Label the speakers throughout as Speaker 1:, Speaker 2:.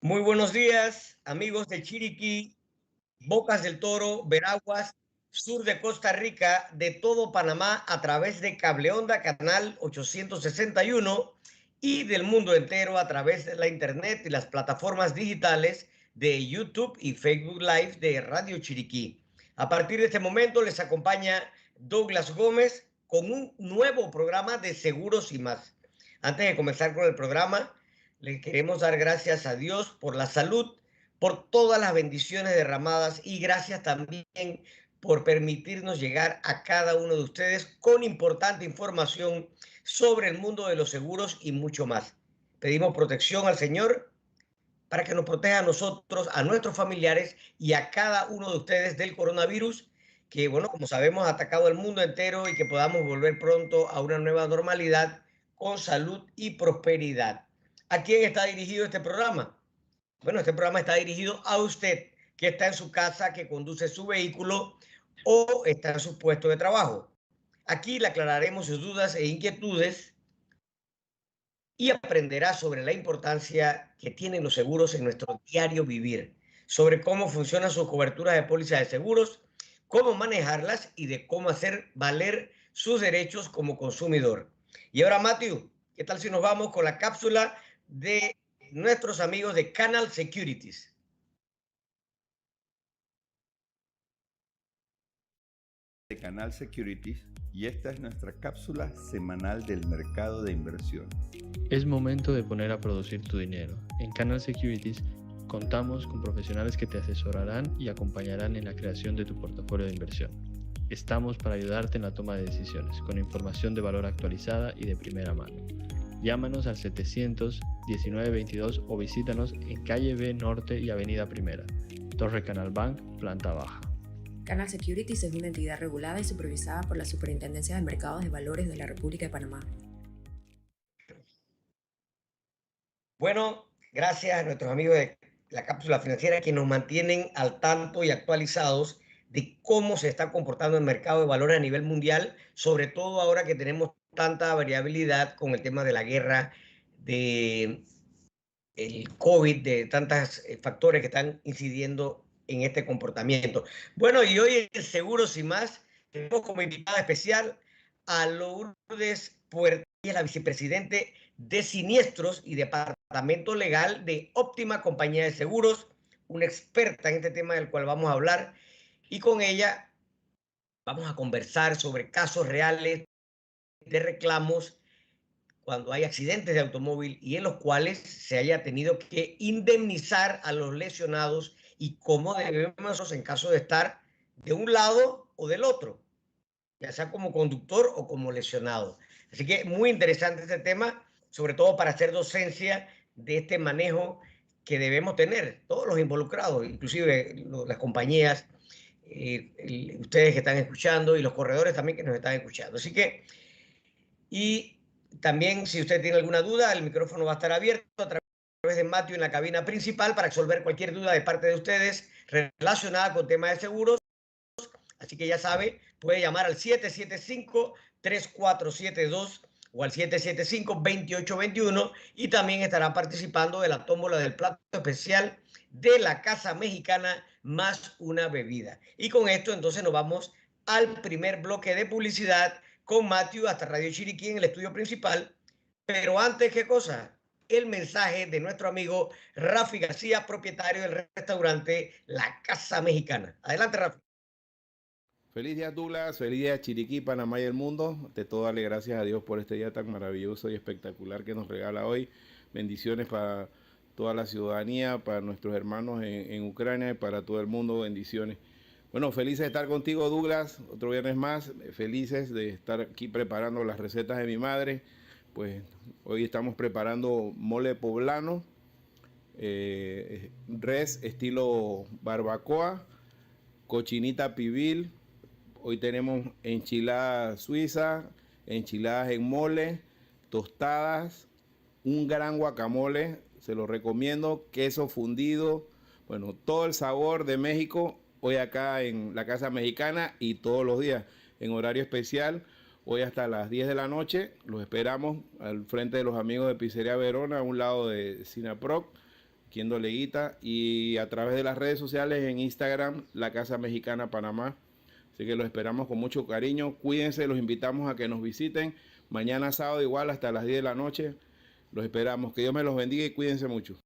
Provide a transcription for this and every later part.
Speaker 1: Muy buenos días, amigos de Chiriquí, Bocas del Toro, Veraguas, sur de Costa Rica, de todo Panamá a través de Cable Onda, canal 861 y del mundo entero a través de la internet y las plataformas digitales de YouTube y Facebook Live de Radio Chiriquí. A partir de este momento les acompaña Douglas Gómez con un nuevo programa de Seguros y más. Antes de comenzar con el programa, le queremos dar gracias a Dios por la salud, por todas las bendiciones derramadas y gracias también por permitirnos llegar a cada uno de ustedes con importante información sobre el mundo de los seguros y mucho más. Pedimos protección al Señor para que nos proteja a nosotros, a nuestros familiares y a cada uno de ustedes del coronavirus, que, bueno, como sabemos, ha atacado el mundo entero y que podamos volver pronto a una nueva normalidad con salud y prosperidad. ¿A quién está dirigido este programa? Bueno, este programa está dirigido a usted que está en su casa, que conduce su vehículo o está en su puesto de trabajo. Aquí le aclararemos sus dudas e inquietudes y aprenderá sobre la importancia que tienen los seguros en nuestro diario vivir, sobre cómo funcionan sus coberturas de póliza de seguros, cómo manejarlas y de cómo hacer valer sus derechos como consumidor. Y ahora, Matthew, ¿qué tal si nos vamos con la cápsula de nuestros amigos de Canal Securities?
Speaker 2: De Canal Securities y esta es nuestra cápsula semanal del mercado de inversión.
Speaker 3: Es momento de poner a producir tu dinero. En Canal Securities contamos con profesionales que te asesorarán y acompañarán en la creación de tu portafolio de inversión. Estamos para ayudarte en la toma de decisiones, con información de valor actualizada y de primera mano. Llámanos al 700-1922 o visítanos en Calle B Norte y Avenida Primera, Torre Canal Bank, planta baja.
Speaker 4: Canal Securities es una entidad regulada y supervisada por la Superintendencia de Mercados de Valores de la República de Panamá.
Speaker 1: Bueno, gracias a nuestros amigos de la cápsula financiera que nos mantienen al tanto y actualizados de cómo se está comportando el mercado de valores a nivel mundial, sobre todo ahora que tenemos tanta variabilidad con el tema de la guerra, de el COVID, de tantos factores que están incidiendo en este comportamiento. Bueno, y hoy en Seguros y Más tenemos como invitada especial a Lourdes Puerta, la vicepresidente de Siniestros y Departamento Legal de Óptima Compañía de Seguros, una experta en este tema del cual vamos a hablar, y con ella vamos a conversar sobre casos reales de reclamos cuando hay accidentes de automóvil y en los cuales se haya tenido que indemnizar a los lesionados y cómo debemos en caso de estar de un lado o del otro, ya sea como conductor o como lesionado. Así que muy interesante este tema, sobre todo para hacer docencia de este manejo que debemos tener todos los involucrados, inclusive las compañías, ustedes que están escuchando y los corredores también que nos están escuchando. Así que, y también si usted tiene alguna duda, el micrófono va a estar abierto a través de Matthew en la cabina principal para resolver cualquier duda de parte de ustedes relacionada con temas de seguros. Así que ya sabe, puede llamar al 775-3472 o al 775-2821 y también estará participando de la tómbola del plato especial de la Casa Mexicana más una bebida. Y con esto entonces nos vamos al primer bloque de publicidad con Matthew hasta Radio Chiriquí en el estudio principal. Pero antes, ¿qué cosa? El mensaje de nuestro amigo Rafi García, propietario del restaurante La Casa Mexicana. Adelante, Rafi.
Speaker 5: Feliz día Douglas, feliz día Chiriquí, Panamá y el mundo. De todo darle gracias a Dios por este día tan maravilloso y espectacular que nos regala hoy. Bendiciones para toda la ciudadanía, para nuestros hermanos en Ucrania y para todo el mundo, bendiciones. Bueno, felices de estar contigo Douglas, otro viernes más, felices de estar aquí preparando las recetas de mi madre. Pues hoy estamos preparando mole poblano, res estilo barbacoa, cochinita pibil. Hoy tenemos enchiladas suizas, enchiladas en mole, tostadas, un gran guacamole, se lo recomiendo, queso fundido, bueno, todo el sabor de México, hoy acá en la Casa Mexicana y todos los días en horario especial, hoy hasta las 10 de la noche, los esperamos al frente de los amigos de Pizzería Verona, a un lado de Cinaproc, quien Doleguita, y a través de las redes sociales en Instagram, La Casa Mexicana Panamá. Así que los esperamos con mucho cariño. Cuídense, los invitamos a que nos visiten. Mañana sábado igual hasta las 10 de la noche. Los esperamos. Que Dios me los bendiga y cuídense mucho.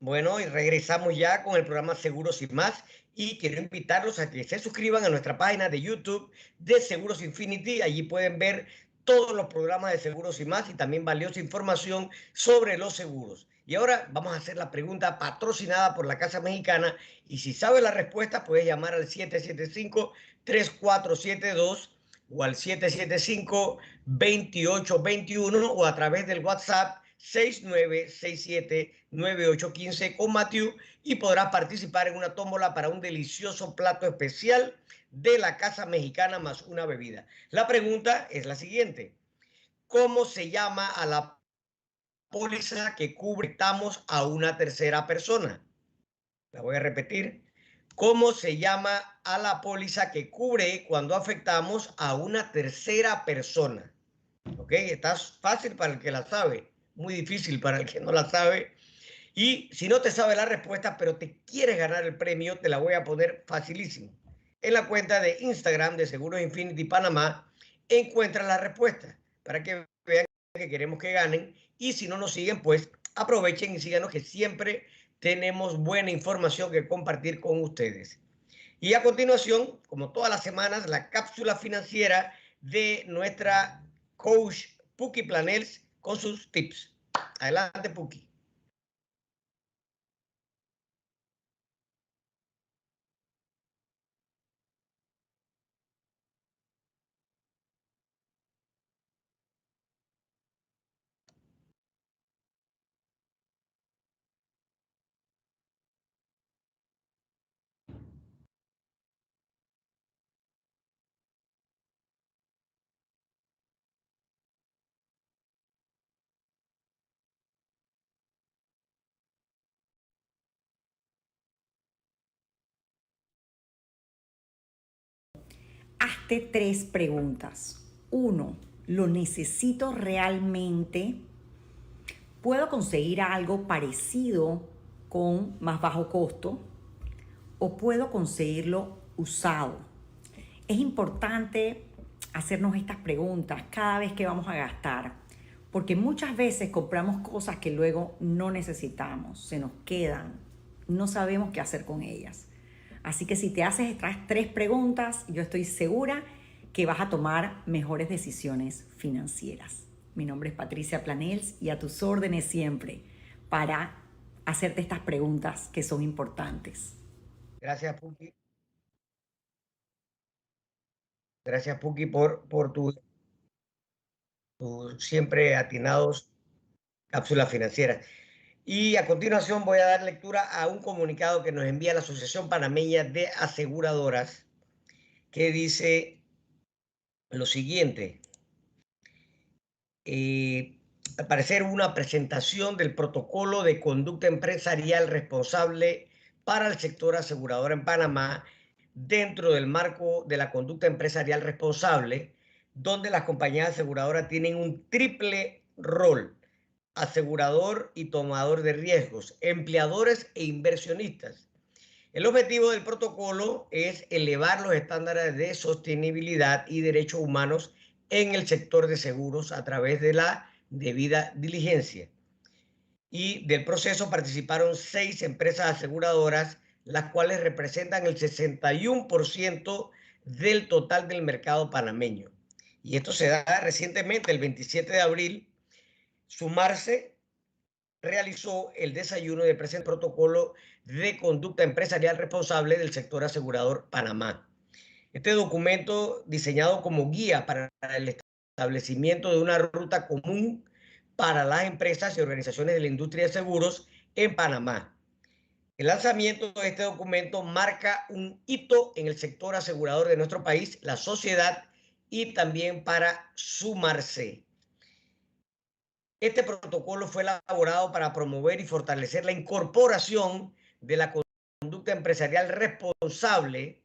Speaker 1: Bueno, y regresamos ya con el programa Seguros y Más. Y quiero invitarlos a que se suscriban a nuestra página de YouTube de Seguros Infinity. Allí pueden ver todos los programas de Seguros y Más y también valiosa información sobre los seguros. Y ahora vamos a hacer la pregunta patrocinada por la Casa Mexicana. Y si sabes la respuesta, puedes llamar al 775-3472 o al 775-2821 o a través del WhatsApp 69679815 con Matthew y podrás participar en una tómbola para un delicioso plato especial de la Casa Mexicana más una bebida. La pregunta es la siguiente: ¿cómo se llama a la póliza que cubre a una tercera persona? La voy a repetir. ¿Cómo se llama a la póliza que cubre cuando afectamos a una tercera persona? ¿Ok? Está fácil para el que la sabe, muy difícil para el que no la sabe. Y si no te sabe la respuesta, pero te quieres ganar el premio, te la voy a poner facilísimo. En la cuenta de Instagram de Seguros Infinity Panamá, encuentra la respuesta para que vean que queremos que ganen. Y si no nos siguen, pues aprovechen y síganos, que siempre tenemos buena información que compartir con ustedes. Y a continuación, como todas las semanas, la cápsula financiera de nuestra coach Puki Planels con sus tips. Adelante, Puki.
Speaker 6: Hazte 3 preguntas. 1. ¿Lo necesito realmente? ¿Puedo conseguir algo parecido con más bajo costo? ¿O puedo conseguirlo usado? Es importante hacernos estas preguntas cada vez que vamos a gastar, porque muchas veces compramos cosas que luego no necesitamos, se nos quedan, no sabemos qué hacer con ellas. Así que si te haces estas 3 preguntas, yo estoy segura que vas a tomar mejores decisiones financieras. Mi nombre es Patricia Planels y a tus órdenes siempre para hacerte estas preguntas que son importantes.
Speaker 1: Gracias, Puki. Gracias, Puki, por tus siempre atinados cápsulas financieras. Y a continuación voy a dar lectura a un comunicado que nos envía la Asociación Panameña de Aseguradoras, que dice lo siguiente. Al parecer, una presentación del protocolo de conducta empresarial responsable para el sector asegurador en Panamá dentro del marco de la conducta empresarial responsable, donde las compañías aseguradoras tienen un triple rol: asegurador y tomador de riesgos, empleadores e inversionistas. El objetivo del protocolo es elevar los estándares de sostenibilidad y derechos humanos en el sector de seguros a través de la debida diligencia. Y del proceso participaron 6 empresas aseguradoras, las cuales representan el 61% del total del mercado panameño. Y esto se da recientemente, el 27 de abril. Sumarse realizó el desayuno de presente protocolo de conducta empresarial responsable del sector asegurador Panamá. Este documento, diseñado como guía para el establecimiento de una ruta común para las empresas y organizaciones de la industria de seguros en Panamá. El lanzamiento de este documento marca un hito en el sector asegurador de nuestro país, la sociedad, y también para sumarse. Este protocolo fue elaborado para promover y fortalecer la incorporación de la conducta empresarial responsable,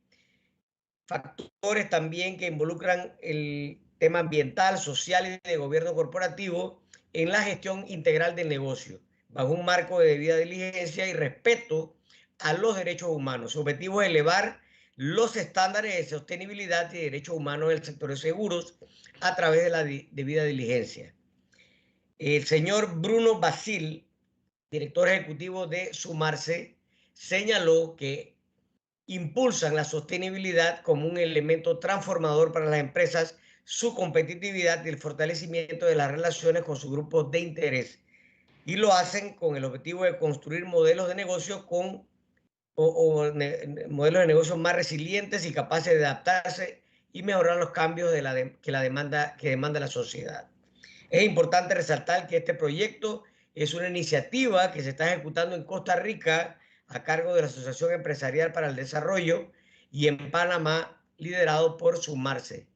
Speaker 1: factores también que involucran el tema ambiental, social y de gobierno corporativo en la gestión integral del negocio, bajo un marco de debida diligencia y respeto a los derechos humanos. Su objetivo es elevar los estándares de sostenibilidad y derechos humanos del sector de seguros a través de la debida diligencia. El señor Bruno Basil, director ejecutivo de Sumarse, señaló que impulsan la sostenibilidad como un elemento transformador para las empresas, su competitividad y el fortalecimiento de las relaciones con sus grupos de interés. Y lo hacen con el objetivo de construir modelos de negocio modelos de negocio más resilientes y capaces de adaptarse y mejorar los cambios que demanda la sociedad. Es importante resaltar que este proyecto es una iniciativa que se está ejecutando en Costa Rica a cargo de la Asociación Empresarial para el Desarrollo y en Panamá liderado por Sumarse.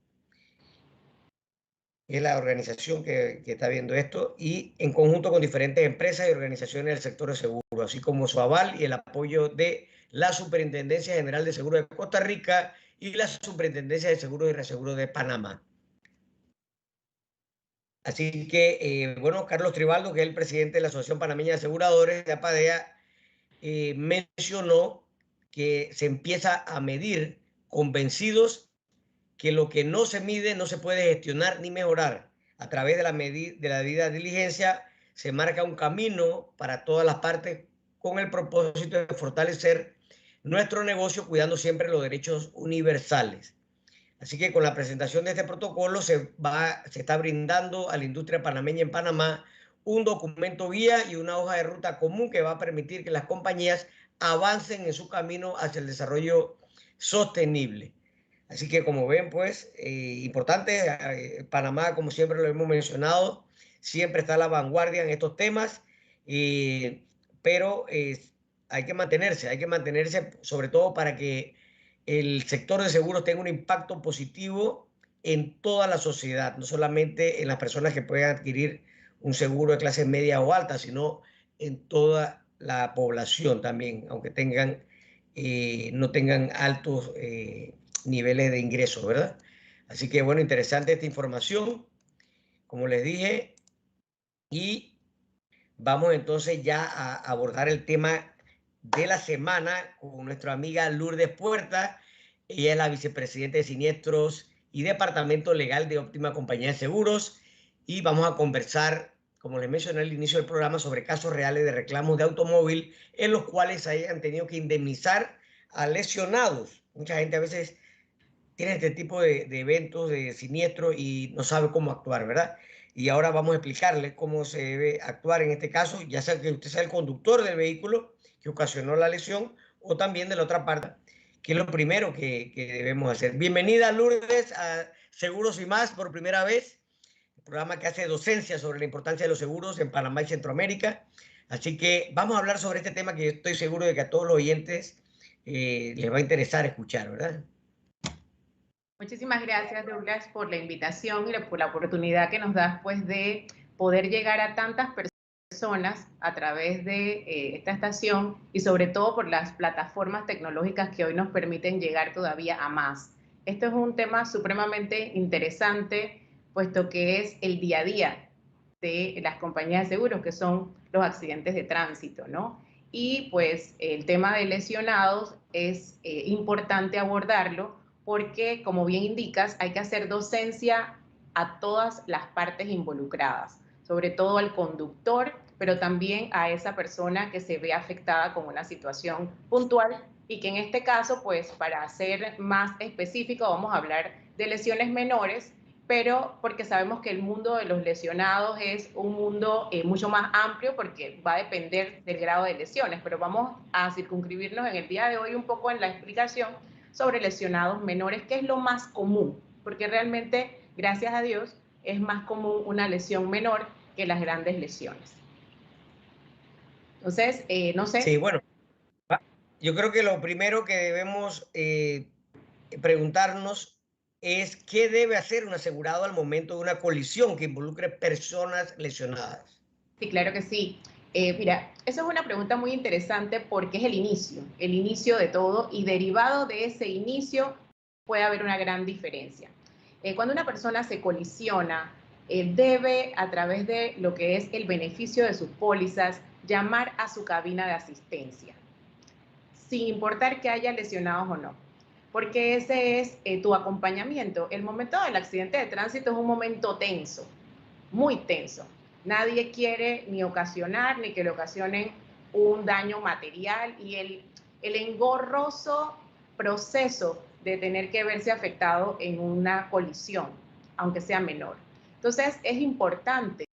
Speaker 1: Es la organización que está viendo esto y en conjunto con diferentes empresas y organizaciones del sector de seguro, así como su aval y el apoyo de la Superintendencia General de Seguros de Costa Rica y la Superintendencia de Seguros y Reaseguros de Panamá. Así que, bueno, Carlos Tribaldo, que es el presidente de la Asociación Panameña de Aseguradores de APADEA, mencionó que se empieza a medir, convencidos que lo que no se mide no se puede gestionar ni mejorar. A través de la debida diligencia se marca un camino para todas las partes con el propósito de fortalecer nuestro negocio cuidando siempre los derechos universales. Así que con la presentación de este protocolo se está brindando a la industria panameña en Panamá un documento guía y una hoja de ruta común que va a permitir que las compañías avancen en su camino hacia el desarrollo sostenible. Así que como ven, pues, importante, Panamá, como siempre lo hemos mencionado, siempre está a la vanguardia en estos temas, pero hay que mantenerse sobre todo para que el sector de seguros tenga un impacto positivo en toda la sociedad, no solamente en las personas que puedan adquirir un seguro de clase media o alta, sino en toda la población también, aunque no tengan altos niveles de ingresos, ¿verdad? Así que, bueno, interesante esta información, como les dije, y vamos entonces ya a abordar el tema de la semana con nuestra amiga Lourdes Puerta. Ella es la vicepresidenta de Siniestros y Departamento Legal de Óptima Compañía de Seguros, y vamos a conversar, como les mencioné al inicio del programa, sobre casos reales de reclamos de automóvil en los cuales hayan tenido que indemnizar a lesionados. Mucha gente a veces tiene este tipo de eventos de siniestros y no sabe cómo actuar, ¿verdad? Y ahora vamos a explicarles cómo se debe actuar en este caso, ya sea que usted sea el conductor del vehículo que ocasionó la lesión o también de la otra parte, que es lo primero que debemos hacer. Bienvenida, Lourdes, a Seguros y Más por primera vez, el programa que hace docencia sobre la importancia de los seguros en Panamá y Centroamérica. Así que vamos a hablar sobre este tema que yo estoy seguro de que a todos los oyentes les va a interesar escuchar, ¿verdad?
Speaker 7: Muchísimas gracias, Douglas, por la invitación y por la oportunidad que nos das, pues, de poder llegar a tantas personas a través de esta estación y sobre todo por las plataformas tecnológicas que hoy nos permiten llegar todavía a más. Esto es un tema supremamente interesante, puesto que es el día a día de las compañías de seguros, que son los accidentes de tránsito, ¿no? Y pues el tema de lesionados es importante abordarlo porque, como bien indicas, hay que hacer docencia a todas las partes involucradas, sobre todo al conductor, pero también a esa persona que se ve afectada con una situación puntual y que en este caso, pues para ser más específico, vamos a hablar de lesiones menores, pero porque sabemos que el mundo de los lesionados es un mundo mucho más amplio porque va a depender del grado de lesiones, pero vamos a circunscribirnos en el día de hoy un poco en la explicación sobre lesionados menores, que es lo más común, porque realmente, gracias a Dios, es más común una lesión menor que las grandes lesiones. Entonces, no sé.
Speaker 1: Sí, bueno, yo creo que lo primero que debemos preguntarnos es qué debe hacer un asegurado al momento de una colisión que involucre personas lesionadas.
Speaker 7: Sí, claro que sí. Mira, esa es una pregunta muy interesante porque es el inicio de todo, y derivado de ese inicio puede haber una gran diferencia. Cuando una persona se colisiona, debe, a través de lo que es el beneficio de sus pólizas, llamar a su cabina de asistencia, sin importar que haya lesionados o no, porque ese es tu acompañamiento. El momento del accidente de tránsito es un momento tenso, muy tenso. Nadie quiere ni ocasionar ni que le ocasionen un daño material, y el engorroso proceso de tener que verse afectado en una colisión, aunque sea menor. Entonces es importante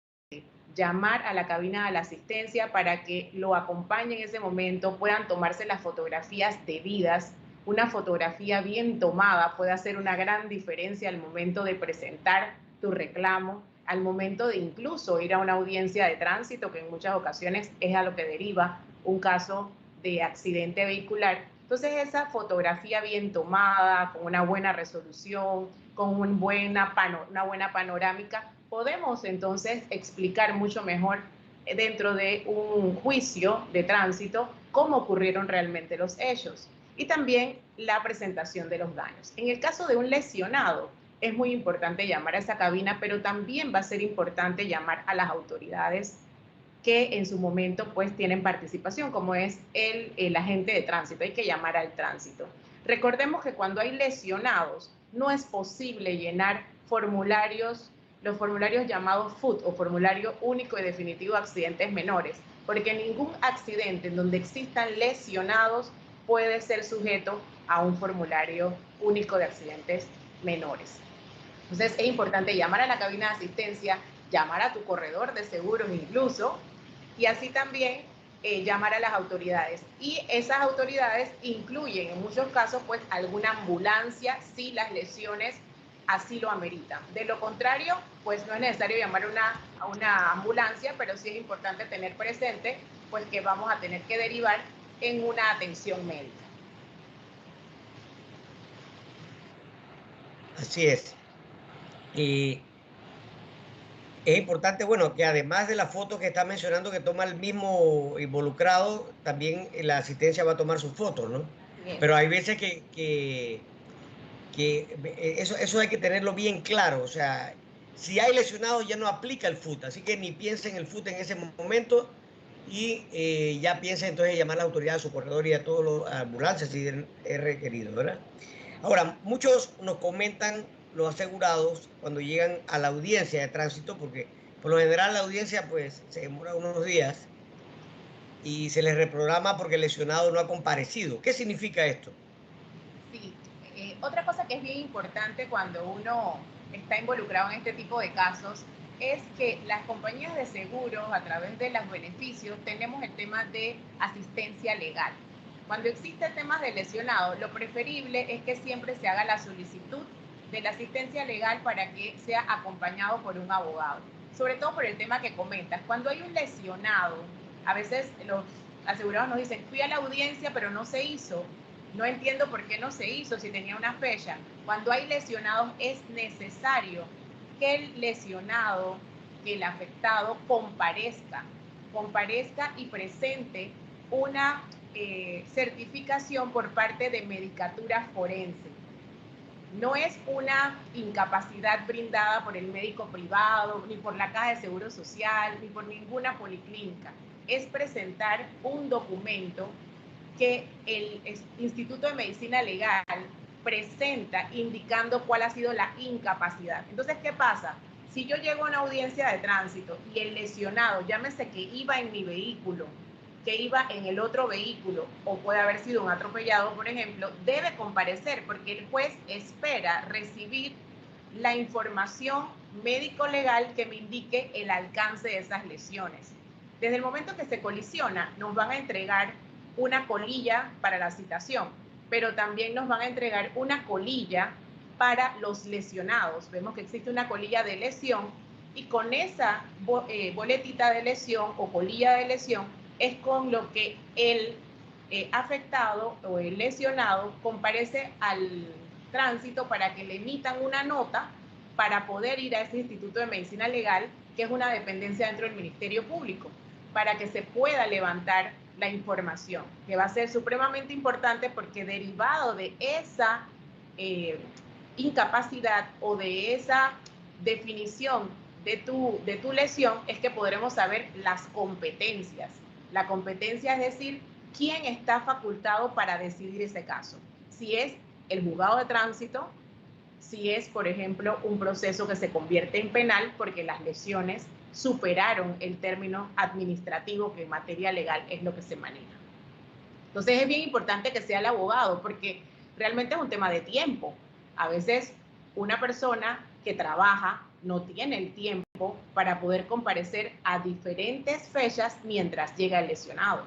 Speaker 7: llamar a la cabina de la asistencia para que lo acompañen en ese momento, puedan tomarse las fotografías debidas. Una fotografía bien tomada puede hacer una gran diferencia al momento de presentar tu reclamo, al momento de incluso ir a una audiencia de tránsito, que en muchas ocasiones es a lo que deriva un caso de accidente vehicular. Entonces esa fotografía bien tomada, con una buena resolución, con una buena panorámica, podemos entonces explicar mucho mejor dentro de un juicio de tránsito cómo ocurrieron realmente los hechos, y también la presentación de los daños. En el caso de un lesionado, es muy importante llamar a esa cabina, pero también va a ser importante llamar a las autoridades que en su momento pues tienen participación, como es el agente de tránsito. Hay que llamar al tránsito. Recordemos que cuando hay lesionados, no es posible llenar formularios, los formularios llamados FUT, o formulario único y definitivo de accidentes menores, porque ningún accidente en donde existan lesionados puede ser sujeto a un formulario único de accidentes menores. Entonces es importante llamar a la cabina de asistencia, llamar a tu corredor de seguros incluso, y así también llamar a las autoridades. Y esas autoridades incluyen en muchos casos pues alguna ambulancia si las lesiones así lo ameritan. De lo contrario, pues no es necesario llamar a una ambulancia, pero sí es importante tener presente pues que vamos a tener que derivar en una atención médica.
Speaker 1: Así es. Es importante, bueno, que además de la foto que está mencionando que toma el mismo involucrado, también la asistencia va a tomar sus fotos, ¿no?
Speaker 7: Bien.
Speaker 1: Pero hay veces que eso hay que tenerlo bien claro. O sea, si hay lesionados ya no aplica el FUT, así que ni piense en el FUT en ese momento, y ya piense entonces en llamar a la autoridad, a su corredor y a todas las ambulancias si es requerido, ¿verdad? Ahora, muchos nos comentan, los asegurados, cuando llegan a la audiencia de tránsito, porque por lo general la audiencia pues se demora unos días y se les reprograma porque el lesionado no ha comparecido. ¿Qué significa esto?
Speaker 7: Sí, otra cosa que es bien importante cuando uno está involucrado en este tipo de casos es que las compañías de seguros, a través de los beneficios, tenemos el tema de asistencia legal. Cuando existen temas de lesionados, lo preferible es que siempre se haga la solicitud de la asistencia legal para que sea acompañado por un abogado. Sobre todo por el tema que comentas. Cuando hay un lesionado A veces los asegurados nos dicen, fui a la audiencia pero no se hizo. No entiendo por qué no se hizo si tenía una fecha. Cuando hay lesionados es necesario que el lesionado, que el afectado comparezca y presente una certificación por parte de Medicatura Forense. No es una incapacidad brindada por el médico privado, ni por la Caja de Seguro Social, ni por ninguna policlínica. Es presentar un documento que el Instituto de Medicina Legal presenta indicando cuál ha sido la incapacidad. Entonces, ¿qué pasa? Si yo llego a una audiencia de tránsito y el lesionado, llámese que iba en mi vehículo, que iba en el otro vehículo, o puede haber sido un atropellado, por ejemplo, debe comparecer porque el juez espera recibir la información médico-legal que me indique el alcance de esas lesiones. Desde el momento que se colisiona, nos van a entregar una colilla para la citación, pero también nos van a entregar una colilla para los lesionados. Vemos que existe una colilla de lesión y con esa boletita de lesión o colilla de lesión es con lo que el afectado o el lesionado comparece al tránsito para que le emitan una nota para poder ir a ese Instituto de Medicina Legal, que es una dependencia dentro del Ministerio Público, para que se pueda levantar la información, que va a ser supremamente importante porque derivado de esa incapacidad o de esa definición de tu lesión es que podremos saber las competencias. La competencia es decir, quién está facultado para decidir ese caso. Si es el juzgado de tránsito, si es, por ejemplo, un proceso que se convierte en penal porque las lesiones superaron el término administrativo que en materia legal es lo que se maneja. Entonces es bien importante que sea el abogado porque realmente es un tema de tiempo. A veces una persona que trabaja no tiene el tiempo para poder comparecer a diferentes fechas mientras llega el lesionado.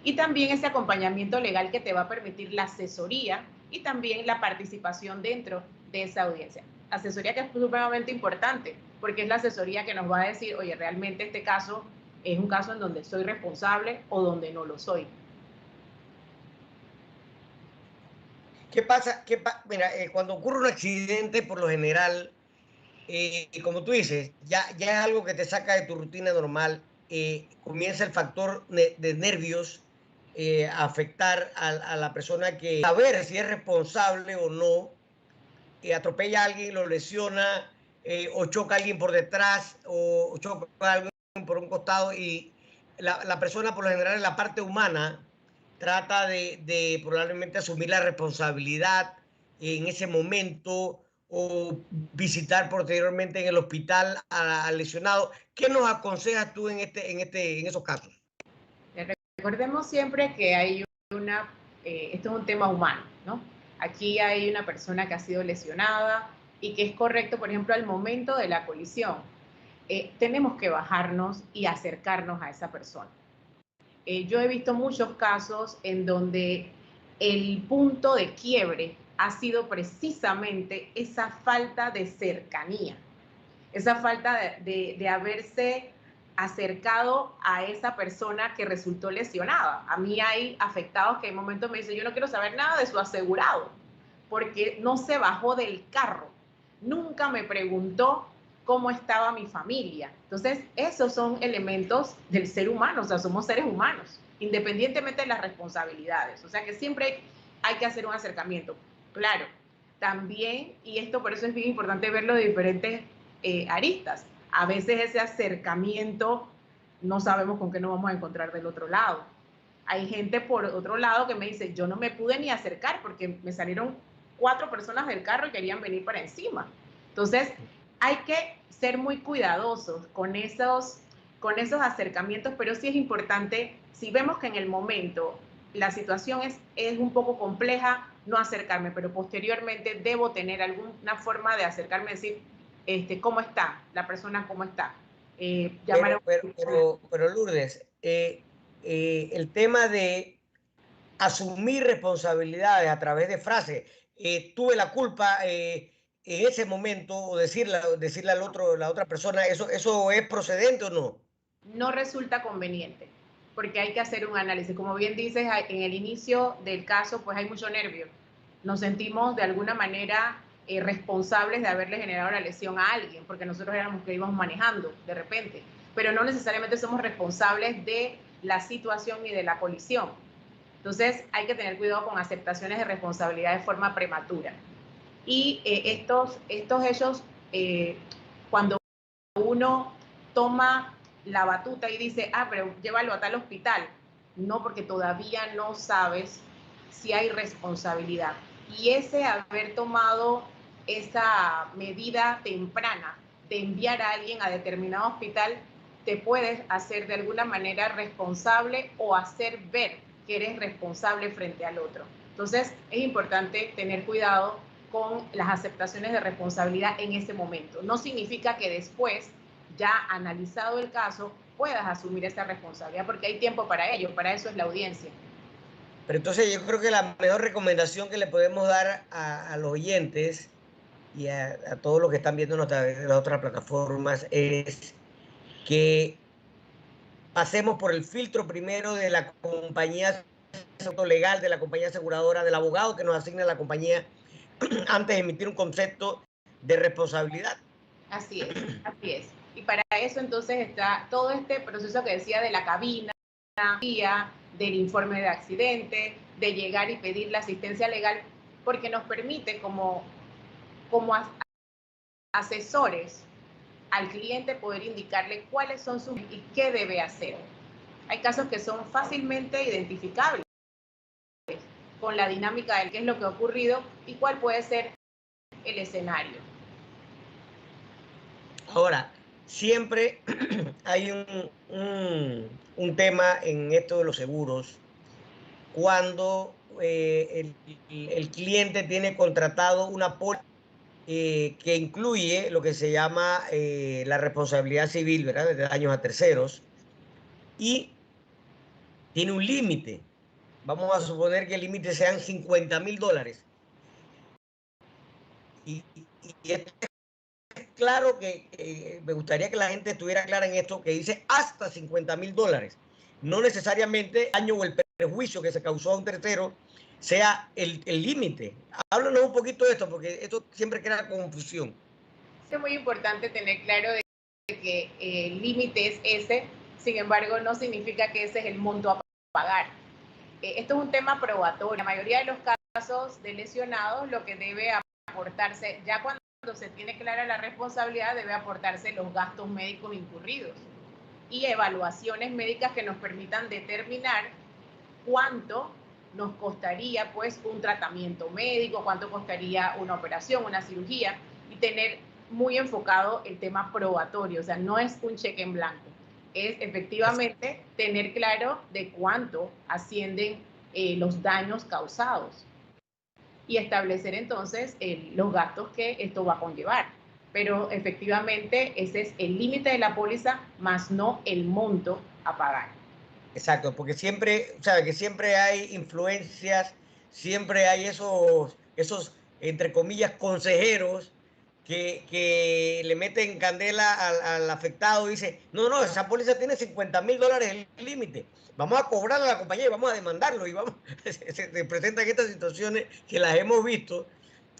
Speaker 7: Y también ese acompañamiento legal que te va a permitir la asesoría y también la participación dentro de esa audiencia. Asesoría que es supremamente importante, porque es la asesoría que nos va a decir, oye, realmente este caso es un caso en donde soy responsable o donde no lo soy.
Speaker 1: ¿Qué pasa? Mira, cuando ocurre un accidente, por lo general, como tú dices, ya es algo que te saca de tu rutina normal, comienza el factor de nervios a afectar a la persona que saber si es responsable o no, atropella a alguien, lo lesiona, o choca a alguien por detrás, o choca a alguien por un costado, y la persona por lo general en la parte humana trata de probablemente asumir la responsabilidad en ese momento o visitar posteriormente en el hospital al lesionado. ¿Qué nos aconsejas tú en esos casos?
Speaker 7: Recordemos siempre que hay esto es un tema humano, ¿no? Aquí hay una persona que ha sido lesionada y que es correcto, por ejemplo, al momento de la colisión, tenemos que bajarnos y acercarnos a esa persona. Yo he visto muchos casos en donde el punto de quiebre ha sido precisamente esa falta de cercanía, esa falta de haberse acercado a esa persona que resultó lesionada. A mí hay afectados que en momentos me dicen, yo no quiero saber nada de su asegurado, porque no se bajó del carro, nunca me preguntó cómo estaba mi familia. Entonces, esos son elementos del ser humano, o sea, somos seres humanos, independientemente de las responsabilidades. O sea, que siempre hay que hacer un acercamiento. Claro, también, y esto por eso es bien importante verlo de diferentes aristas. A veces ese acercamiento no sabemos con qué nos vamos a encontrar del otro lado. Hay gente por otro lado que me dice, yo no me pude ni acercar porque me salieron 4 personas del carro y querían venir para encima. Entonces, hay que ser muy cuidadosos con esos acercamientos, pero sí es importante, si vemos que en el momento la situación es un poco compleja, no acercarme, pero posteriormente debo tener alguna forma de acercarme y decir, ¿cómo está? La persona, ¿cómo está?
Speaker 1: Pero Lourdes, el tema de asumir responsabilidades a través de frases, tuve la culpa en ese momento, o decirle a la otra persona, ¿eso es procedente o no?
Speaker 7: No resulta conveniente. porque hay que hacer un análisis. Como bien dices, en el inicio del caso, pues hay mucho nervio. Nos sentimos de alguna manera responsables de haberle generado la lesión a alguien, porque nosotros éramos que íbamos manejando de repente, pero no necesariamente somos responsables de la situación ni de la colisión. Entonces hay que tener cuidado con aceptaciones de responsabilidad de forma prematura. Y estos hechos, cuando uno toma la batuta y dice, pero llévalo a tal hospital, no, porque todavía no sabes si hay responsabilidad. Y ese haber tomado esa medida temprana de enviar a alguien a determinado hospital te puedes hacer de alguna manera responsable o hacer ver que eres responsable frente al otro. Entonces es importante tener cuidado con las aceptaciones de responsabilidad en ese momento. No significa que después, ya analizado el caso, puedas asumir esa responsabilidad, porque hay tiempo para ello, para eso es la audiencia.
Speaker 1: Pero entonces yo creo que la mejor recomendación que le podemos dar a los oyentes y a todos los que están viendo a través de las otras plataformas es que pasemos por el filtro primero de la compañía legal, de la compañía aseguradora, del abogado que nos asigna la compañía antes de emitir un concepto de responsabilidad.
Speaker 7: Así es, así es. Y para eso entonces está todo este proceso que decía de la cabina, del informe de accidente, de llegar y pedir la asistencia legal, porque nos permite como asesores al cliente poder indicarle cuáles son sus y qué debe hacer. Hay casos que son fácilmente identificables con la dinámica de qué es lo que ha ocurrido y cuál puede ser el escenario.
Speaker 1: Ahora, siempre hay un tema en esto de los seguros cuando el cliente tiene contratado una póliza que incluye lo que se llama la responsabilidad civil, ¿verdad?, de daños a terceros, y tiene un límite. Vamos a suponer que el límite sean $50,000. Y es claro que me gustaría que la gente estuviera clara en esto, que dice hasta $50,000. No necesariamente el daño o el perjuicio que se causó a un tercero sea el límite. Háblanos un poquito de esto, porque esto siempre crea confusión.
Speaker 7: Es muy importante tener claro de que el límite es ese, sin embargo, no significa que ese es el monto a pagar. Esto es un tema probatorio. La mayoría de los casos de lesionados, lo que debe aportarse, ya cuando se tiene clara la responsabilidad, debe aportarse los gastos médicos incurridos y evaluaciones médicas que nos permitan determinar cuánto nos costaría pues un tratamiento médico, cuánto costaría una operación, una cirugía, y tener muy enfocado el tema probatorio, o sea, no es un cheque en blanco, es efectivamente tener claro de cuánto ascienden los daños causados y establecer entonces los gastos que esto va a conllevar. Pero efectivamente ese es el límite de la póliza, más no el monto a pagar.
Speaker 1: Exacto, porque siempre, ¿sabe? Que siempre hay influencias, siempre hay esos entre comillas, consejeros que le meten candela al afectado y dice, no, esa póliza tiene $50,000 el límite. Vamos a cobrarle a la compañía y vamos a demandarlo. Y se presentan estas situaciones que las hemos visto.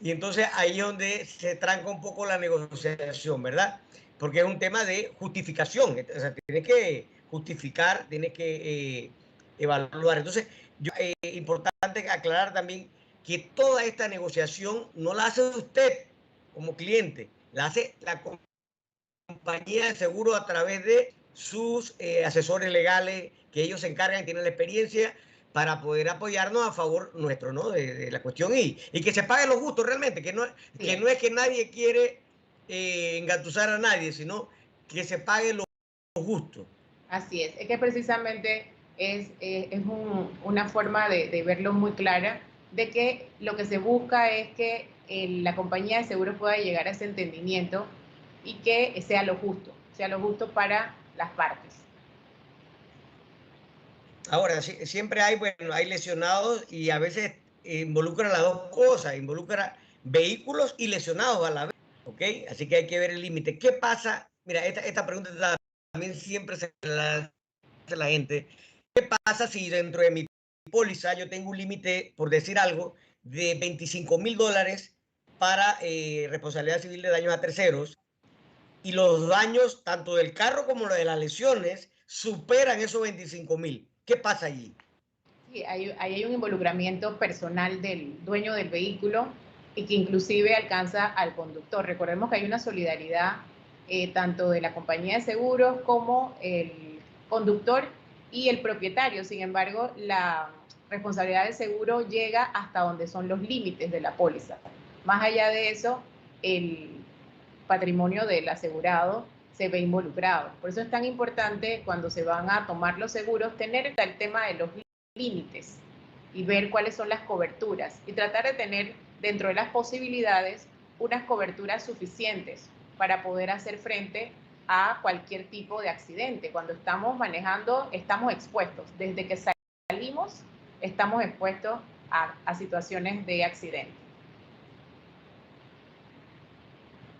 Speaker 1: Y entonces ahí es donde se tranca un poco la negociación, ¿verdad? Porque es un tema de justificación. O sea, tienes que justificar, tienes que evaluar. Entonces, importante aclarar también que toda esta negociación no la hace usted como cliente, la hace la compañía de seguro a través de sus asesores legales, que ellos se encargan y tienen la experiencia para poder apoyarnos a favor nuestro, ¿no? De la cuestión y que se paguen los gustos realmente, que no es que nadie quiere engatusar a nadie, sino que se paguen los gustos.
Speaker 7: Así es que precisamente es una forma de verlo muy clara, de que lo que se busca es que la compañía de seguros pueda llegar a ese entendimiento y que sea lo justo para las partes.
Speaker 1: Ahora, siempre hay lesionados y a veces involucran las dos cosas, involucra vehículos y lesionados a la vez, ¿ok? Así que hay que ver el límite. ¿Qué pasa? Mira, esta pregunta también siempre se la hace la gente. ¿Qué pasa si dentro de mi póliza yo tengo un límite, por decir algo, de $25,000 para responsabilidad civil de daños a terceros, y los daños tanto del carro como los de las lesiones superan esos 25,000? ¿Qué pasa allí?
Speaker 7: Sí, ahí hay un involucramiento personal del dueño del vehículo y que inclusive alcanza al conductor. Recordemos que hay una solidaridad tanto de la compañía de seguros como el conductor y el propietario. Sin embargo, la responsabilidad del seguro llega hasta donde son los límites de la póliza. Más allá de eso, el patrimonio del asegurado se ve involucrado. Por eso es tan importante cuando se van a tomar los seguros tener el tema de los límites y ver cuáles son las coberturas y tratar de tener dentro de las posibilidades unas coberturas suficientes para poder hacer frente a cualquier tipo de accidente. Cuando estamos manejando, estamos expuestos. Desde que salimos, estamos expuestos a situaciones de accidente.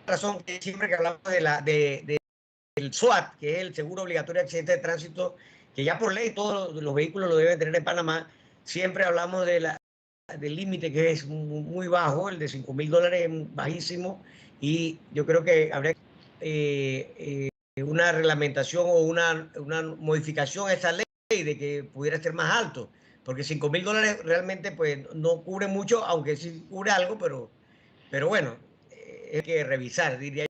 Speaker 1: Razón que siempre que hablamos del SOAT, que es el Seguro Obligatorio de Accidentes de Tránsito, que ya por ley todos los vehículos lo deben tener en Panamá, siempre hablamos del límite que es muy bajo, el de $5,000 es bajísimo, y yo creo que habría una reglamentación o una modificación a esa ley de que pudiera ser más alto, porque $5,000 realmente pues no cubre mucho, aunque sí cubre algo, pero bueno, hay que revisar, diría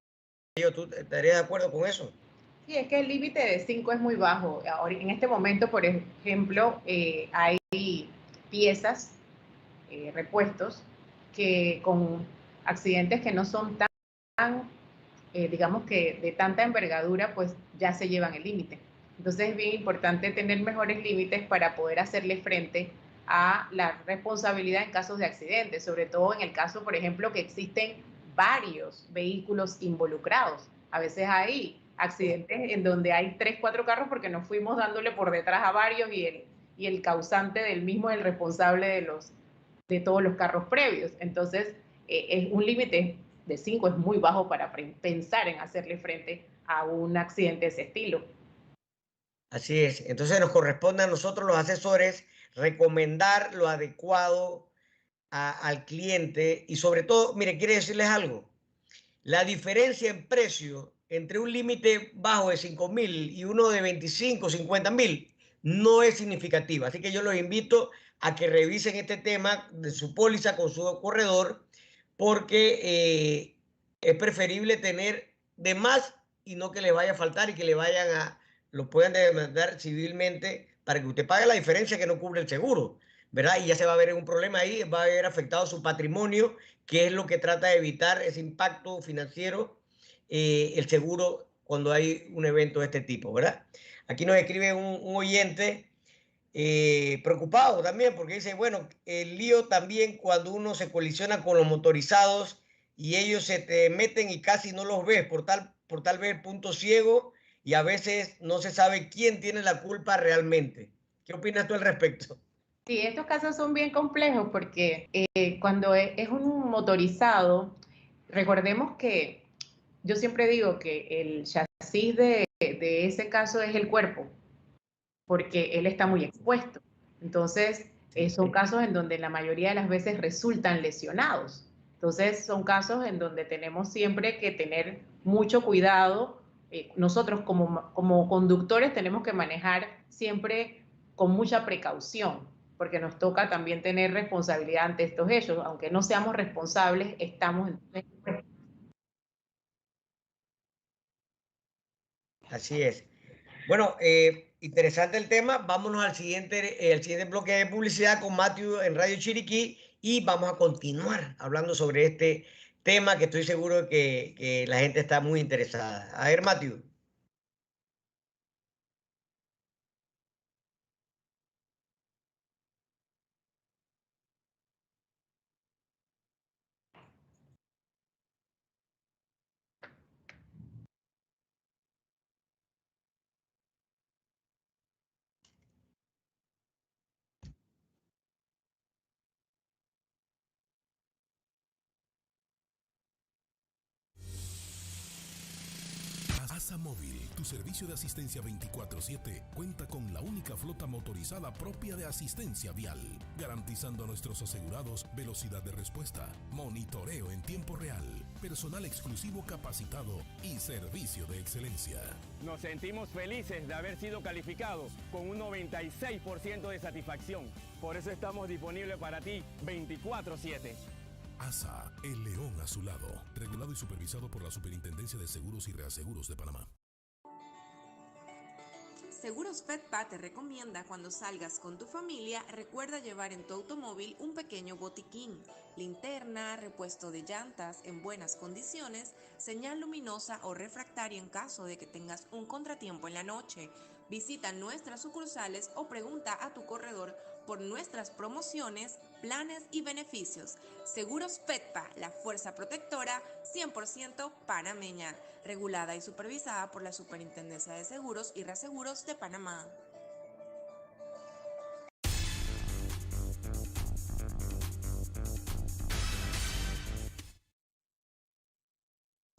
Speaker 1: yo. ¿Tú estarías de acuerdo con eso?
Speaker 7: Sí, es que el límite de 5 es muy bajo. Ahora, en este momento, por ejemplo, hay piezas, repuestos, que con accidentes que no son tan digamos que de tanta envergadura, pues ya se llevan el límite. Entonces es bien importante tener mejores límites para poder hacerle frente a la responsabilidad en casos de accidentes, sobre todo en el caso, por ejemplo, que existen varios vehículos involucrados. A veces hay accidentes en donde hay 3, 4 carros porque nos fuimos dándole por detrás a varios y el causante del mismo es el responsable de todos los carros previos. Entonces, es un límite de 5 es muy bajo para pensar en hacerle frente a un accidente de ese estilo.
Speaker 1: Así es. Entonces nos corresponde a nosotros los asesores recomendar lo adecuado al cliente y sobre todo, mire, quiere decirles algo. La diferencia en precio entre un límite bajo de 5,000 y uno de 25, 50,000 no es significativa. Así que yo los invito a que revisen este tema de su póliza con su corredor, porque es preferible tener de más y no que le vaya a faltar y que lo puedan demandar civilmente para que usted pague la diferencia que no cubre el seguro, ¿verdad? Y ya se va a ver un problema ahí, va a haber afectado su patrimonio, que es lo que trata de evitar ese impacto financiero, el seguro cuando hay un evento de este tipo, ¿verdad? Aquí nos escribe un oyente preocupado también porque dice, bueno, el lío también cuando uno se colisiona con los motorizados y ellos se te meten y casi no los ves por tal vez punto ciego, y a veces no se sabe quién tiene la culpa realmente. ¿Qué opinas tú al respecto?
Speaker 7: Sí, estos casos son bien complejos porque cuando es un motorizado, recordemos que yo siempre digo que el chasis de ese caso es el cuerpo, porque él está muy expuesto. Entonces, son casos en donde la mayoría de las veces resultan lesionados. Entonces, son casos en donde tenemos siempre que tener mucho cuidado. Nosotros como conductores tenemos que manejar siempre con mucha precaución, porque nos toca también tener responsabilidad ante estos hechos. Aunque no seamos responsables, estamos en...
Speaker 1: Así es. Bueno, interesante el tema. Vámonos al siguiente bloque de publicidad con Matthew en Radio Chiriquí y vamos a continuar hablando sobre este tema que estoy seguro que la gente está muy interesada. A ver, Matthew.
Speaker 8: ASA Móvil, tu servicio de asistencia 24/7, cuenta con la única flota motorizada propia de asistencia vial, garantizando a nuestros asegurados velocidad de respuesta, monitoreo en tiempo real, personal exclusivo capacitado y servicio de excelencia.
Speaker 9: Nos sentimos felices de haber sido calificados con un 96% de satisfacción. Por eso estamos disponibles para ti 24/7.
Speaker 8: ASA, el león a su lado, regulado y supervisado por la Superintendencia de Seguros y Reaseguros de Panamá.
Speaker 10: Seguros Fedpa te recomienda cuando salgas con tu familia, recuerda llevar en tu automóvil un pequeño botiquín, linterna, repuesto de llantas en buenas condiciones, señal luminosa o refractaria en caso de que tengas un contratiempo en la noche. Visita nuestras sucursales o pregunta a tu corredor por nuestras promociones, planes y beneficios. Seguros Fedpa, la fuerza protectora 100% panameña, regulada y supervisada por la Superintendencia de Seguros y Reaseguros de Panamá.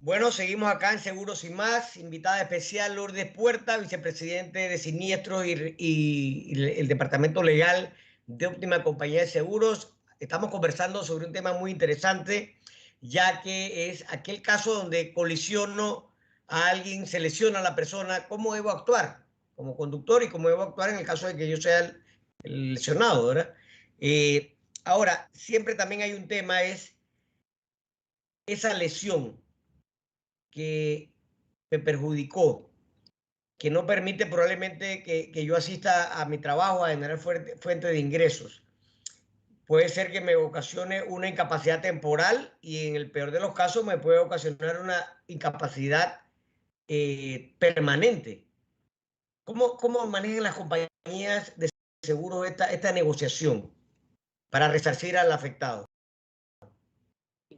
Speaker 1: Bueno, seguimos acá en Seguros y Más. Invitada especial Lourdes Puerta, vicepresidente de Siniestros y el Departamento Legal de Óptima Compañía de Seguros. Estamos conversando sobre un tema muy interesante, ya que es aquel caso donde colisiono a alguien, se lesiona a la persona. ¿Cómo debo actuar como conductor y cómo debo actuar en el caso de que yo sea el lesionado, ¿verdad? Ahora, siempre también hay un tema, es esa lesión que me perjudicó, que no permite probablemente que yo asista a mi trabajo, a generar fuente de ingresos. Puede ser que me ocasione una incapacidad temporal y en el peor de los casos me puede ocasionar una incapacidad permanente. ¿Cómo manejan las compañías de seguro esta negociación para resarcir al afectado?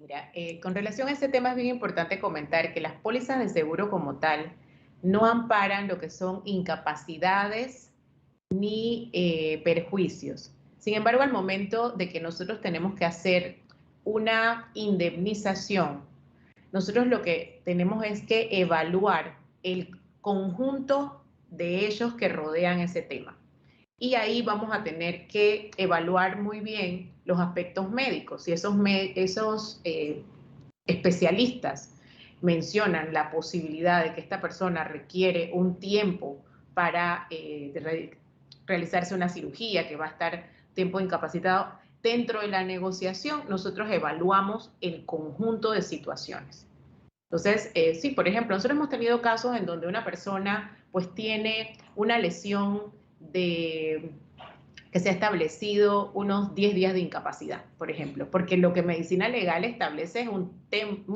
Speaker 7: Mira, con relación a este tema es bien importante comentar que las pólizas de seguro como tal no amparan lo que son incapacidades ni perjuicios. Sin embargo, al momento de que nosotros tenemos que hacer una indemnización, nosotros lo que tenemos es que evaluar el conjunto de ellos que rodean ese tema. Y ahí vamos a tener que evaluar muy bien los aspectos médicos. Si esos especialistas mencionan la posibilidad de que esta persona requiere un tiempo para realizarse una cirugía, que va a estar tiempo incapacitado, dentro de la negociación nosotros evaluamos el conjunto de situaciones. Entonces, sí, por ejemplo, nosotros hemos tenido casos en donde una persona pues tiene una lesión que se ha establecido unos 10 días de incapacidad, por ejemplo, porque lo que medicina legal establece es un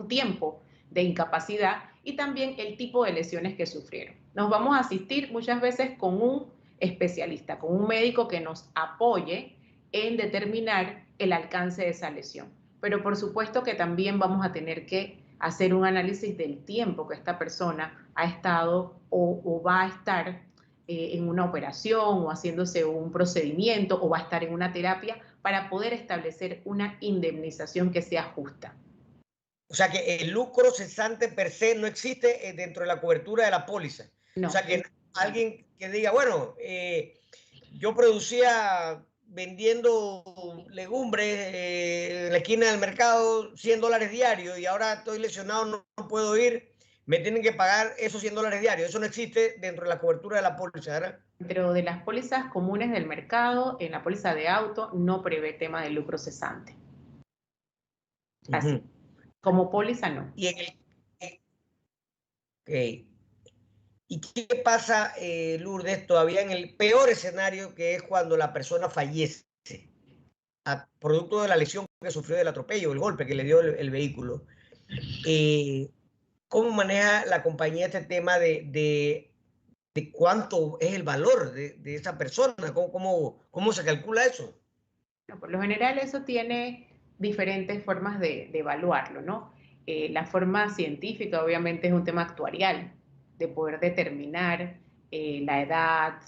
Speaker 7: tiempo de incapacidad y también el tipo de lesiones que sufrieron. Nos vamos a asistir muchas veces con un especialista, con un médico que nos apoye en determinar el alcance de esa lesión. Pero por supuesto que también vamos a tener que hacer un análisis del tiempo que esta persona ha estado o va a estar en una operación o haciéndose un procedimiento o va a estar en una terapia para poder establecer una indemnización que sea justa.
Speaker 1: O sea que el lucro cesante per se no existe dentro de la cobertura de la póliza. No. O sea que alguien que diga, bueno, yo producía vendiendo legumbres en la esquina del mercado $100 diarios y ahora estoy lesionado, no puedo ir, me tienen que pagar esos $100 diarios. Eso no existe dentro de la cobertura de la póliza, ¿verdad?
Speaker 7: Dentro de las pólizas comunes del mercado, en la póliza de auto no prevé tema de lucro cesante. Así. Como póliza no.
Speaker 1: Y ¿Y qué pasa, Lourdes, todavía en el peor escenario, que es cuando la persona fallece producto de la lesión que sufrió del atropello, el golpe que le dio el vehículo? ¿Cómo maneja la compañía este tema de cuánto es el valor de esa persona? ¿Cómo se calcula eso?
Speaker 7: No, por lo general eso tiene diferentes formas de evaluarlo, ¿no? La forma científica obviamente es un tema actuarial, de poder determinar la edad,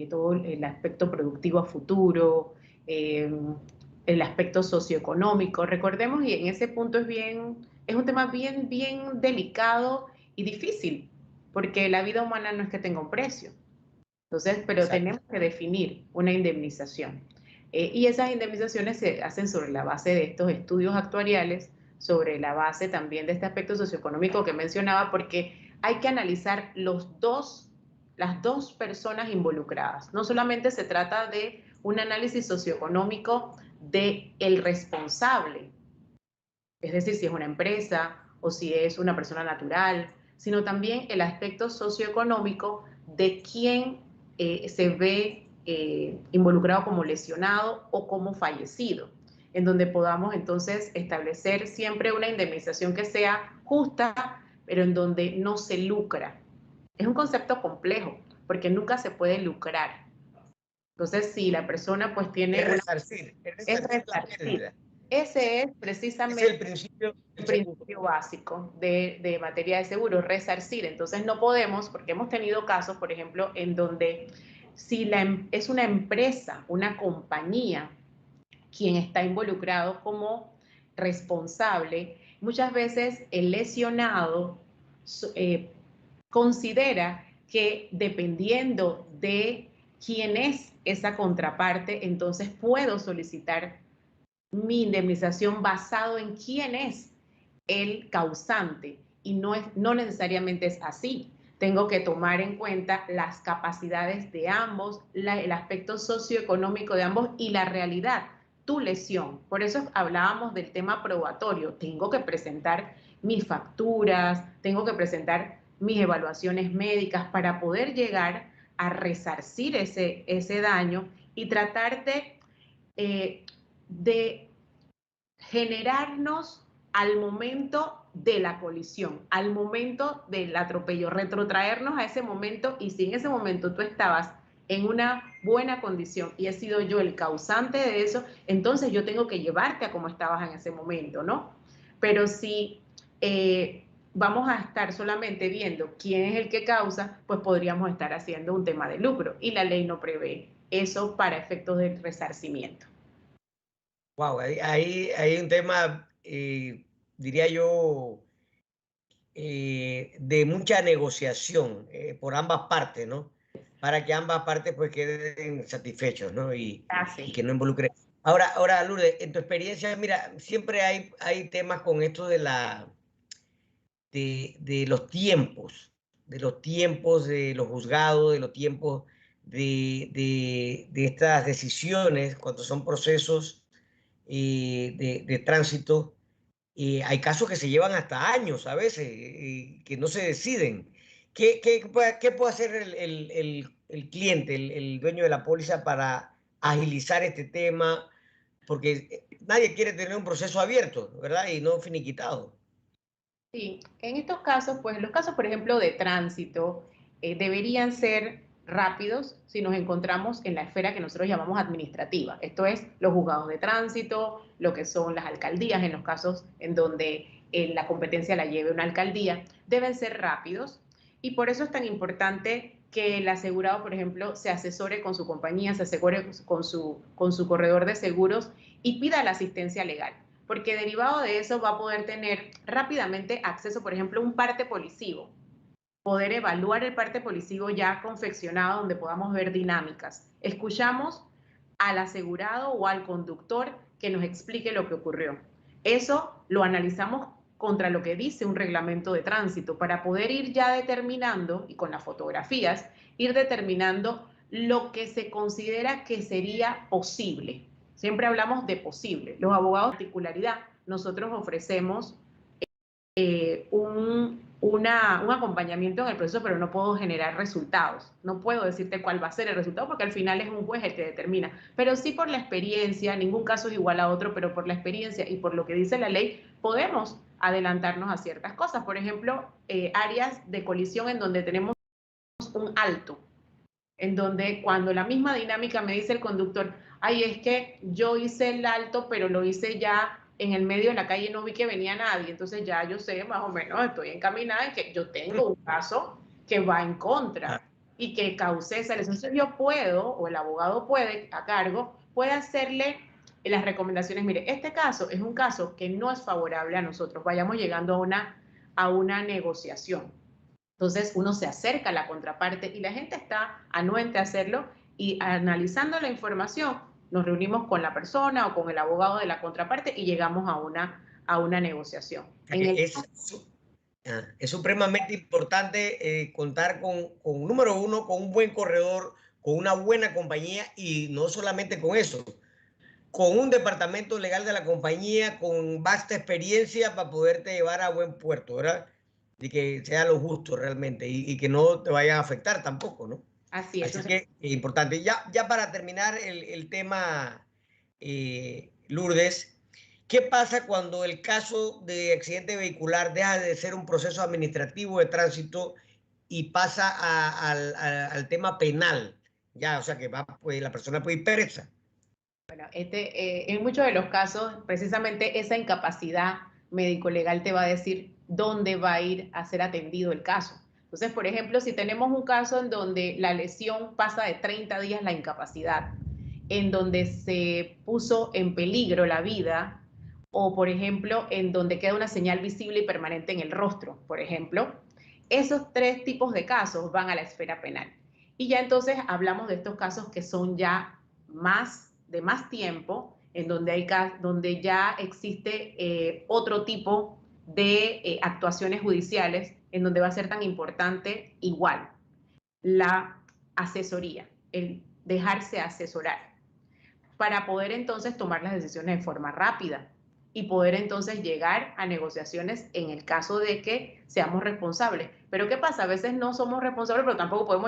Speaker 7: todo el aspecto productivo a futuro, el aspecto socioeconómico. Recordemos, y en ese punto es un tema bien delicado y difícil, porque la vida humana no es que tenga un precio. Entonces, pero
Speaker 1: Exacto.
Speaker 7: tenemos que definir una indemnización. Y esas indemnizaciones se hacen sobre la base de estos estudios actuariales, sobre la base también de este aspecto socioeconómico que mencionaba, porque hay que analizar las dos personas involucradas. No solamente se trata de un análisis socioeconómico del responsable, es decir, si es una empresa o si es una persona natural, sino también el aspecto socioeconómico de quién se ve involucrado como lesionado o como fallecido, en donde podamos entonces establecer siempre una indemnización que sea justa, pero en donde no se lucra. Es un concepto complejo, porque nunca se puede lucrar. Entonces, si la persona pues tiene...
Speaker 1: Es resarcir la pérdida.
Speaker 7: Ese es precisamente
Speaker 1: es el principio
Speaker 7: básico de materia de seguro, resarcir. Entonces no podemos, porque hemos tenido casos, por ejemplo, en donde si es una empresa, una compañía, quien está involucrado como responsable, muchas veces el lesionado considera que dependiendo de quién es esa contraparte, entonces puedo solicitar mi indemnización basado en quién es el causante, y no necesariamente es así. Tengo que tomar en cuenta las capacidades de ambos, el aspecto socioeconómico de ambos y la realidad, tu lesión. Por eso hablábamos del tema probatorio. Tengo que presentar mis facturas, tengo que presentar mis evaluaciones médicas para poder llegar a resarcir ese daño y tratar de generarnos al momento de la colisión, al momento del atropello, retrotraernos a ese momento, y si en ese momento tú estabas en una buena condición y he sido yo el causante de eso, entonces yo tengo que llevarte a como estabas en ese momento, ¿no? Pero si vamos a estar solamente viendo quién es el que causa, pues podríamos estar haciendo un tema de lucro, y la ley no prevé eso para efectos del resarcimiento.
Speaker 1: Wow, hay un tema, diría yo, de mucha negociación por ambas partes, ¿no? Para que ambas partes pues queden satisfechos, ¿no? Y que no involucre. Ahora, Lourdes, en tu experiencia, mira, siempre hay temas con esto de los tiempos, de los juzgados, de los tiempos de estas decisiones, cuando son procesos de tránsito. Hay casos que se llevan hasta años a veces, que no se deciden. ¿Qué puede hacer el cliente, el dueño de la póliza, para agilizar este tema? Porque nadie quiere tener un proceso abierto, ¿verdad? Y no finiquitado.
Speaker 7: Sí, en estos casos, pues los casos, por ejemplo, de tránsito, deberían ser rápidos si nos encontramos en la esfera que nosotros llamamos administrativa. Esto es los juzgados de tránsito, lo que son las alcaldías, en los casos en donde la competencia la lleve una alcaldía, deben ser rápidos, y por eso es tan importante que el asegurado, por ejemplo, se asesore con su compañía, se asesore con su corredor de seguros y pida la asistencia legal, porque derivado de eso va a poder tener rápidamente acceso, por ejemplo, a un parte policivo, poder evaluar el parte policivo ya confeccionado, donde podamos ver dinámicas. Escuchamos al asegurado o al conductor que nos explique lo que ocurrió. Eso lo analizamos contra lo que dice un reglamento de tránsito, para poder ir ya determinando, y con las fotografías, ir determinando lo que se considera que sería posible. Siempre hablamos de posible. Los abogados de particularidad, nosotros ofrecemos un acompañamiento en el proceso, pero no puedo generar resultados. No puedo decirte cuál va a ser el resultado, porque al final es un juez el que determina. Pero sí, por la experiencia, ningún caso es igual a otro, pero por la experiencia y por lo que dice la ley, podemos adelantarnos a ciertas cosas. Por ejemplo, áreas de colisión en donde tenemos un alto, en donde cuando la misma dinámica me dice el conductor, ay, es que yo hice el alto, pero lo hice ya en el medio de la calle, no vi que venía nadie, entonces ya yo sé más o menos, estoy encaminada en que yo tengo un caso que va en contra y que causé esa lesión. Entonces yo puedo, o el abogado puede, a cargo, puede hacerle las recomendaciones. Mire, este caso es un caso que no es favorable a nosotros, vayamos llegando a una negociación. Entonces uno se acerca a la contraparte y la gente está anuente a hacerlo, y analizando la información nos reunimos con la persona o con el abogado de la contraparte y llegamos a una negociación.
Speaker 1: Es supremamente importante contar con, número uno, con un buen corredor, con una buena compañía, y no solamente con eso, con un departamento legal de la compañía con vasta experiencia para poderte llevar a buen puerto, ¿verdad? Y que sea lo justo realmente, y que no te vaya a afectar tampoco, ¿no?
Speaker 7: Así es.
Speaker 1: Así que es importante. Ya para terminar el tema, Lourdes, ¿qué pasa cuando el caso de accidente vehicular deja de ser un proceso administrativo de tránsito y pasa al tema penal? Ya, o sea que pues, la persona puede ir presa.
Speaker 7: Bueno, en muchos de los casos, precisamente esa incapacidad médico-legal te va a decir dónde va a ir a ser atendido el caso. Entonces, por ejemplo, si tenemos un caso en donde la lesión pasa de 30 días la incapacidad, en donde se puso en peligro la vida, o por ejemplo, en donde queda una señal visible y permanente en el rostro, por ejemplo, esos tres tipos de casos van a la esfera penal. Y ya entonces hablamos de estos casos que son ya de más tiempo, en donde ya existe otro tipo de actuaciones judiciales, en donde va a ser tan importante igual la asesoría, el dejarse asesorar, para poder entonces tomar las decisiones de forma rápida y poder entonces llegar a negociaciones en el caso de que seamos responsables. Pero ¿qué pasa? A veces no somos responsables, pero tampoco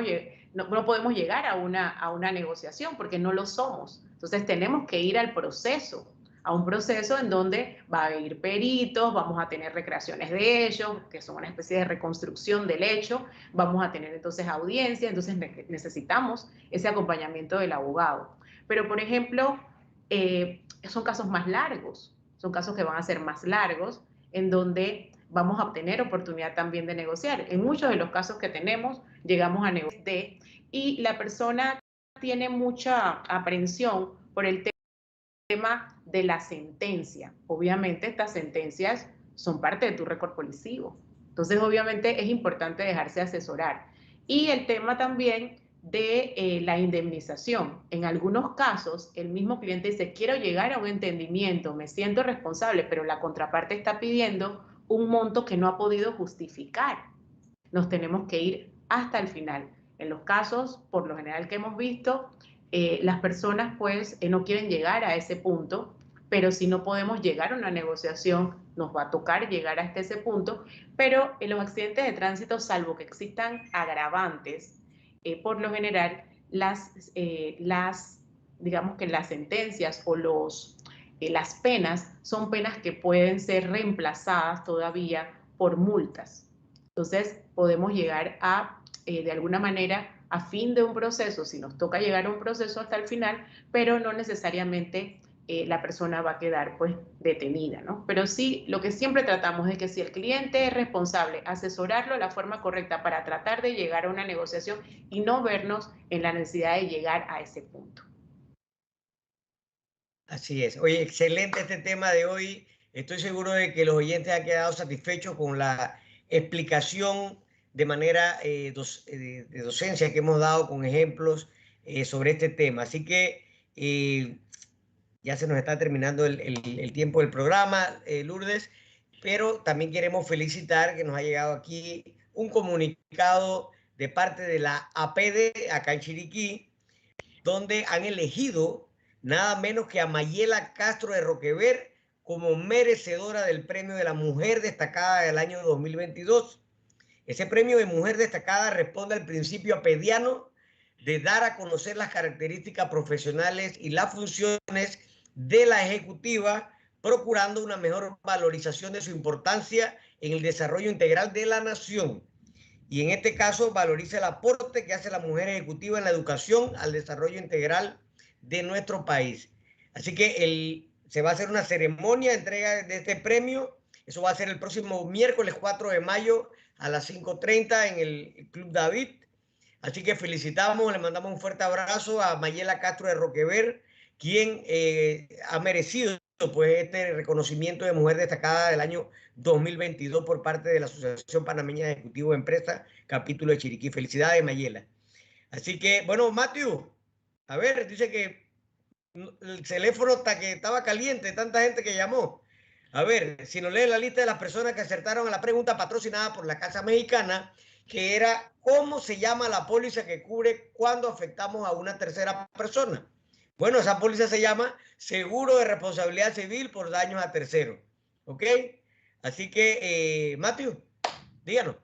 Speaker 7: no podemos llegar a una negociación porque no lo somos. Entonces tenemos que ir al proceso, a un proceso en donde va a haber peritos, vamos a tener recreaciones de ellos, que son una especie de reconstrucción del hecho, vamos a tener entonces audiencia, entonces necesitamos ese acompañamiento del abogado. Pero, por ejemplo, son casos más largos, son casos que van a ser más largos, en donde vamos a obtener oportunidad también de negociar. En muchos de los casos que tenemos, llegamos a negociar y la persona tiene mucha aprehensión por el tema de la sentencia. Obviamente, estas sentencias son parte de tu récord policivo. Entonces, obviamente, es importante dejarse asesorar. Y el tema también de la indemnización. En algunos casos, el mismo cliente dice, quiero llegar a un entendimiento, me siento responsable, pero la contraparte está pidiendo un monto que no ha podido justificar. Nos tenemos que ir hasta el final. En los casos, por lo general que hemos visto, las personas pues no quieren llegar a ese punto, pero si no podemos llegar a una negociación, nos va a tocar llegar hasta ese punto. Pero en los accidentes de tránsito, salvo que existan agravantes, por lo general, digamos que las sentencias o las penas son penas que pueden ser reemplazadas todavía por multas. Entonces, podemos llegar a, de alguna manera, a fin de un proceso, si nos toca llegar a un proceso hasta el final, pero no necesariamente la persona va a quedar pues detenida, ¿no? Pero sí, lo que siempre tratamos es que si el cliente es responsable, asesorarlo de la forma correcta para tratar de llegar a una negociación y no vernos en la necesidad de llegar a ese punto.
Speaker 1: Así es. Oye, excelente este tema de hoy. Estoy seguro de que los oyentes han quedado satisfechos con la explicación de manera de docencia que hemos dado con ejemplos sobre este tema. Así que ya se nos está terminando el tiempo del programa, Lourdes, pero también queremos felicitar que nos ha llegado aquí un comunicado de parte de la APD acá en Chiriquí, donde han elegido nada menos que a Mayela Castro de Roquever como merecedora del premio de la Mujer Destacada del año 2022. Ese premio de Mujer Destacada responde al principio apediano de dar a conocer las características profesionales y las funciones de la ejecutiva, procurando una mejor valorización de su importancia en el desarrollo integral de la nación. Y en este caso valoriza el aporte que hace la mujer ejecutiva en la educación al desarrollo integral de nuestro país. Así que se va a hacer una ceremonia de entrega de este premio. Eso va a ser el próximo miércoles 4 de mayo a las 5:30 en el Club David. Así que felicitamos, le mandamos un fuerte abrazo a Mayela Castro de Roquever, quien ha merecido pues este reconocimiento de mujer destacada del año 2022 por parte de la Asociación Panameña de Ejecutivos de Empresas, capítulo de Chiriquí. Felicidades, Mayela. Así que, bueno, Matthew, a ver, dice que el teléfono hasta que estaba caliente, tanta gente que llamó. A ver, si nos lee la lista de las personas que acertaron a la pregunta patrocinada por la Casa Mexicana, que era ¿cómo se llama la póliza que cubre cuando afectamos a una tercera persona? Bueno, esa póliza se llama Seguro de Responsabilidad Civil por Daños a Terceros. ¿Ok? Así que, Matthew, díganos.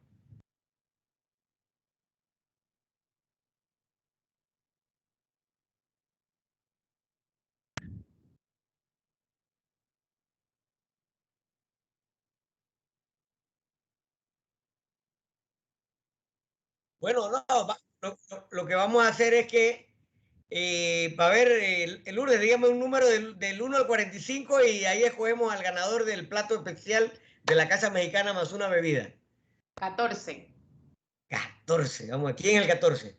Speaker 1: Bueno, no, lo que vamos a hacer es que, para ver, el Lourdes, dígame un número del 1 al 45 y ahí escogemos al ganador del plato especial de la Casa Mexicana más una bebida.
Speaker 7: 14.
Speaker 1: 14, vamos, aquí en el 14.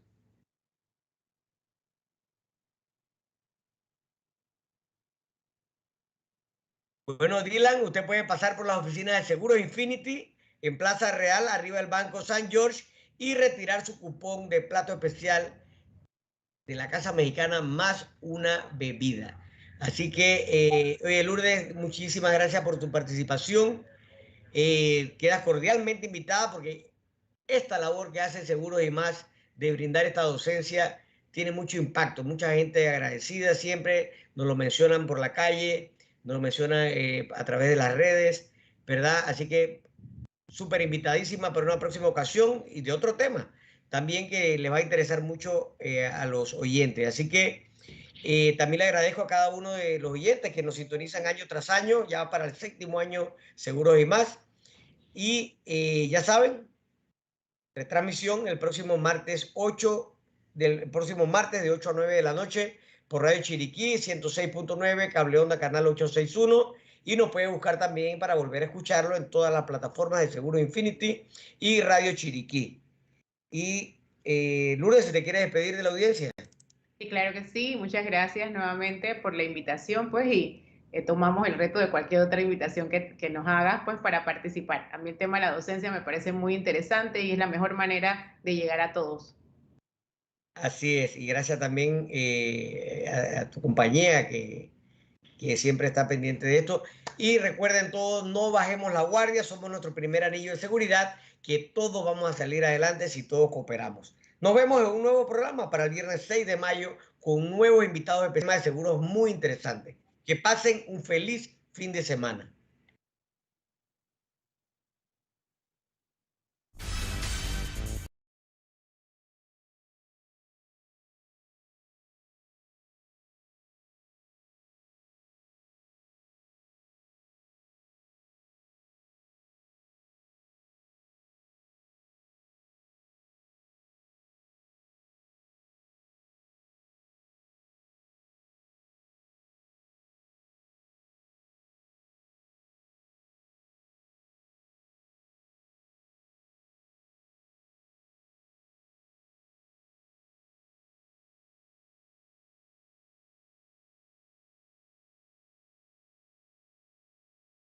Speaker 1: Bueno, Dylan, usted puede pasar por las oficinas de Seguros Infinity en Plaza Real, arriba del Banco San George, y retirar su cupón de plato especial de la Casa Mexicana más una bebida. Así que, oye, Lourdes, muchísimas gracias por tu participación. Quedas cordialmente invitada porque esta labor que hace Seguros y Más de brindar esta docencia tiene mucho impacto. Mucha gente agradecida siempre, nos lo mencionan por la calle, nos lo mencionan a través de las redes, ¿verdad? Así que súper invitadísima para una próxima ocasión y de otro tema también que le va a interesar mucho a los oyentes. Así que también le agradezco a cada uno de los oyentes que nos sintonizan año tras año, ya para el 7º año Seguros y Más. Y ya saben, retransmisión el próximo martes de 8 a 9 de la noche por Radio Chiriquí 106.9, Cable Onda Canal 861, y nos puede buscar también para volver a escucharlo en todas las plataformas de Seguro Infinity y Radio Chiriquí. Y Lourdes, si te quieres despedir de la audiencia.
Speaker 7: Sí, claro que sí. Muchas gracias nuevamente por la invitación, pues, y tomamos el reto de cualquier otra invitación que nos hagas, pues, para participar. A mí el tema de la docencia me parece muy interesante y es la mejor manera de llegar a todos.
Speaker 1: Así es, y gracias también a tu compañía que siempre está pendiente de esto. Y recuerden todos, no bajemos la guardia, somos nuestro primer anillo de seguridad, que todos vamos a salir adelante si todos cooperamos. Nos vemos en un nuevo programa para el viernes 6 de mayo con nuevos invitados de seguros muy interesantes. Que pasen un feliz fin de semana.